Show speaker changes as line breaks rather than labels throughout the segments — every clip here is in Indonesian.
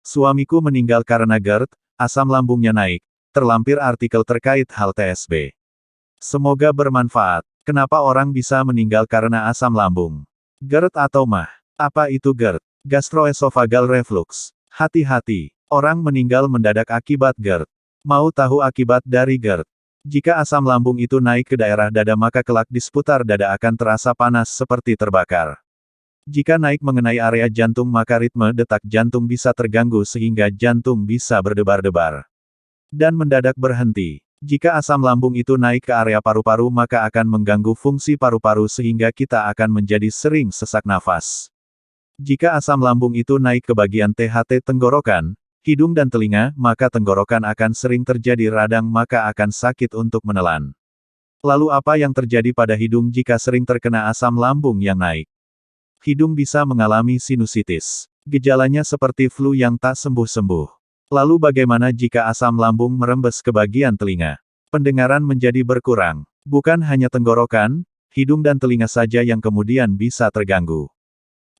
Suamiku meninggal karena GERD, asam lambungnya naik. Terlampir artikel terkait hal TSB. Semoga bermanfaat. Kenapa orang bisa meninggal karena asam lambung? GERD atau MAH? Apa itu GERD? Gastroesophageal reflux. Hati-hati, orang meninggal mendadak akibat GERD. Mau tahu akibat dari GERD? Jika asam lambung itu naik ke daerah dada maka kelak di seputar dada akan terasa panas seperti terbakar. Jika naik mengenai area jantung maka ritme detak jantung bisa terganggu sehingga jantung bisa berdebar-debar. Dan mendadak berhenti. Jika asam lambung itu naik ke area paru-paru maka akan mengganggu fungsi paru-paru sehingga kita akan menjadi sering sesak nafas. Jika asam lambung itu naik ke bagian THT tenggorokan, hidung dan telinga, maka tenggorokan akan sering terjadi radang maka akan sakit untuk menelan. Lalu apa yang terjadi pada hidung jika sering terkena asam lambung yang naik? Hidung bisa mengalami sinusitis. Gejalanya seperti flu yang tak sembuh-sembuh. Lalu bagaimana jika asam lambung merembes ke bagian telinga? Pendengaran menjadi berkurang. Bukan hanya tenggorokan, hidung dan telinga saja yang kemudian bisa terganggu.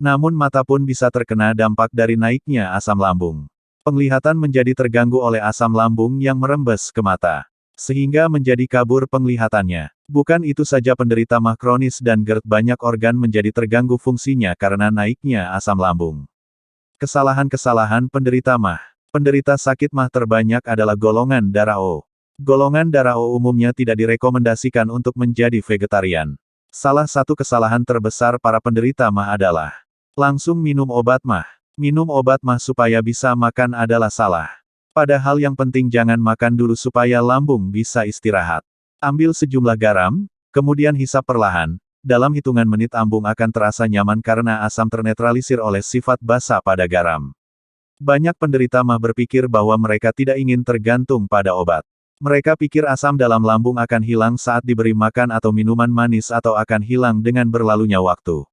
Namun mata pun bisa terkena dampak dari naiknya asam lambung. Penglihatan menjadi terganggu oleh asam lambung yang merembes ke mata. Sehingga menjadi kabur penglihatannya. Bukan itu saja penderita MAH kronis dan GERD banyak organ menjadi terganggu fungsinya karena naiknya asam lambung. Kesalahan-kesalahan penderita MAH. Penderita sakit MAH terbanyak adalah golongan darah O. Golongan darah O umumnya tidak direkomendasikan untuk menjadi vegetarian. Salah satu kesalahan terbesar para penderita MAH adalah langsung minum obat MAH. Minum obat MAH supaya bisa makan adalah salah. Padahal yang penting jangan makan dulu supaya lambung bisa istirahat. Ambil sejumlah garam, kemudian hisap perlahan. Dalam hitungan menit lambung akan terasa nyaman karena asam ternetralisir oleh sifat basa pada garam. Banyak penderita MAH berpikir bahwa mereka tidak ingin tergantung pada obat. Mereka pikir asam dalam lambung akan hilang saat diberi makan atau minuman manis atau akan hilang dengan berlalunya waktu.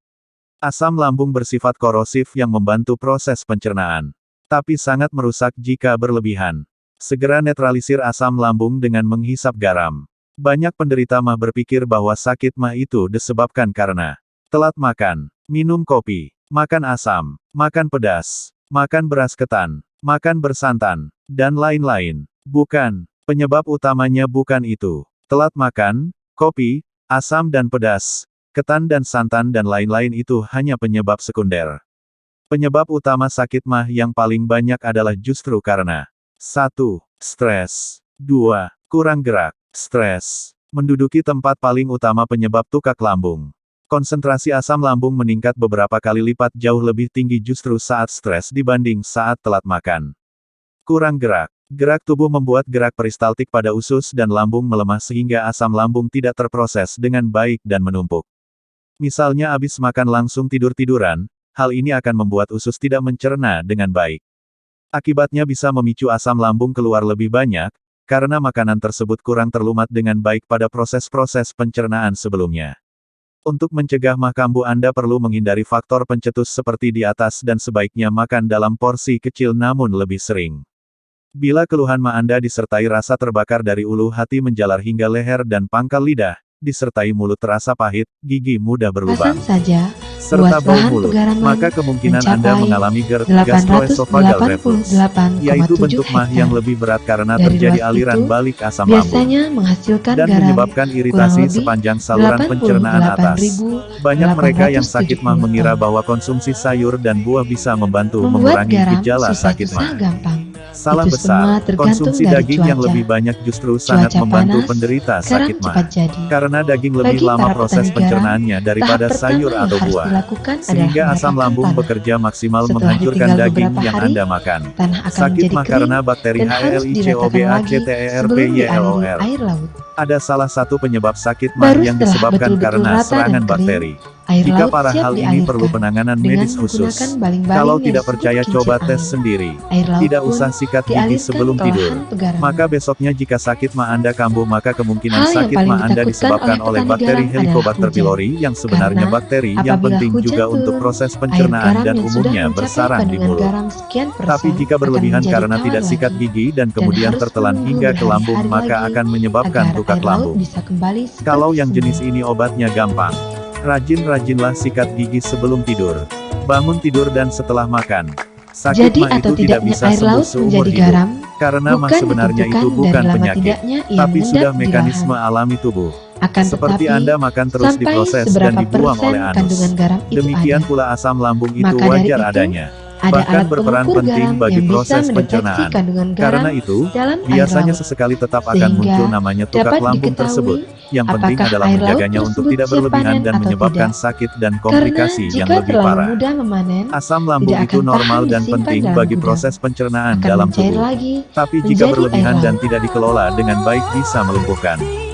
Asam lambung bersifat korosif yang membantu proses pencernaan. Tapi sangat merusak jika berlebihan. Segera netralisir asam lambung dengan menghisap garam. Banyak penderita MAH berpikir bahwa sakit MAH itu disebabkan karena telat makan, minum kopi, makan asam, makan pedas, makan beras ketan, makan bersantan, dan lain-lain. Bukan, penyebab utamanya bukan itu. Telat makan, kopi, asam dan pedas, ketan dan santan dan lain-lain itu hanya penyebab sekunder. Penyebab utama sakit MAH yang paling banyak adalah justru karena 1. Stres. 2. Kurang gerak. Stres. Menduduki tempat paling utama penyebab tukak lambung. Konsentrasi asam lambung meningkat beberapa kali lipat jauh lebih tinggi justru saat stres dibanding saat telat makan. Kurang gerak. Gerak tubuh membuat gerak peristaltik pada usus dan lambung melemah sehingga asam lambung tidak terproses dengan baik dan menumpuk. Misalnya habis makan langsung tidur-tiduran, hal ini akan membuat usus tidak mencerna dengan baik. Akibatnya bisa memicu asam lambung keluar lebih banyak, karena makanan tersebut kurang terlumat dengan baik pada proses-proses pencernaan sebelumnya. Untuk mencegah MAH kambuh Anda perlu menghindari faktor pencetus seperti di atas dan sebaiknya makan dalam porsi kecil namun lebih sering. Bila keluhan MAH Anda disertai rasa terbakar dari ulu hati menjalar hingga leher dan pangkal lidah, disertai mulut terasa pahit, gigi mudah berlubang,
saja,
serta bau mulut, maka kemungkinan Anda mengalami GERD gastroesophageal reflux, yaitu bentuk MAH yang lebih berat karena terjadi aliran balik asam lambung,
biasanya menghasilkan
dan
garam
menyebabkan iritasi
lebih
sepanjang saluran pencernaan atas. Banyak mereka yang sakit MAH mengira bahwa konsumsi sayur dan buah bisa membantu
membuat
mengurangi
garam
gejala
susah
sakit
susah
MAH.
gampang.
Salah
Itu semua
besar,
tergantung
konsumsi
dari
daging yang
cuaca.
lebih banyak justru sangat
Cuaca
membantu
panas,
penderita
garam
sakit
cepat
MAH.
jadi.
Karena daging lebih
Bagi
lama
para
proses
petani
pencernaannya
garam,
daripada
tahap
sayur
pertama
atau
yang harus
buah.
dilakukan adalah
Sehingga asam
mematangkan
lambung
tanah.
bekerja maksimal
Setelah
menghancurkan
ditinggal
daging
beberapa
yang
hari,
Anda makan.
tanah akan
Sakit
menjadi
MAH
kering
karena bakteri
dan harus diratakan lagi sebelum
HLICOBACTERPYLOR.
dialiri air laut.
Ada salah satu penyebab sakit MAH
Baru
yang
setelah
disebabkan
betul-betul
karena
rata
serangan
dan kering,
bakteri.
air
Jika
laut
para
siap
hal ini perlu
dialirkan
penanganan
dengan
medis khusus.
menggunakan baling-baling
Kalau
yang
tidak
disebut
percaya
kincir
coba tes
angin.
sendiri.
Air laut
Tidak
pun
usah sikat gigi
dialirkan
sebelum
ke
tidur.
lahan pegaraman.
Maka besoknya jika sakit MAH Anda kambuh maka kemungkinan
Hal yang
sakit
paling
MAH Anda
ditakutkan
disebabkan
oleh
oleh
petani
bakteri
garam
Helicobacter
adalah
pylori yang sebenarnya
Karena
bakteri yang
apabila
penting
hujan
juga untuk
turun,
proses
air
pencernaan
garam
dan
yang sudah
umumnya
mencapai
bersarang di
kandungan
mulut.
garam sekian persen
Tapi jika
akan
berlebihan
menjadi
karena tidak
tawar
sikat
lagi,
gigi dan
dan
kemudian
harus
tertelan
menunggu
hingga ke lambung
berhari-hari
maka
lagi
akan menyebabkan
agar
tukak
air laut
lambung.
bisa kembali
Kalau
seperti
yang jenis
semula.
ini obatnya gampang. Rajin-rajinlah sikat gigi sebelum tidur. Bangun tidur dan setelah makan. Sakit
Jadi
ma
atau
itu tidak
tidaknya
bisa
air
sembuh
laut
seumur
menjadi
hidup.
garam,
Karena ma
bukan
sebenarnya itu
ditentukan
bukan
dari lama
penyakit,
tidaknya ia
tapi sudah
mengendap di
mekanisme
lahan.
alami tubuh.
Akan
Seperti
tetapi,
Anda makan terus
sampai
diproses dan
seberapa
dibuang
persen
oleh anus.
kandungan garam itu
Demikian
ada.
pula asam lambung itu
Maka dari
wajar
itu,
adanya.
ada
Bahkan
alat
berperan
pengukur
penting
garam
bagi
yang bisa
proses
mendeteksi
pencernaan.
kandungan
Karena
garam
itu,
dalam air
biasanya
laut,
sesekali tetap akan
sehingga
muncul namanya tukak
dapat
lambung
diketahui
tersebut. Yang penting
apakah
adalah
air laut
menjaganya untuk
tersebut
tidak
siap
berlebihan
panen
dan
atau
menyebabkan
tidak.
sakit dan
Karena
komplikasi yang
jika
lebih
terlalu
parah.
mudah memanen,
Asam lambung
tidak
itu
akan
normal
tahan
dan
disimpan
penting
dalam
bagi
gudang,
proses pencernaan
akan
dalam
mencair
tubuh.
lagi
Tapi jika
menjadi air
berlebihan dan
laut.
tidak dikelola dengan baik bisa melumpuhkan.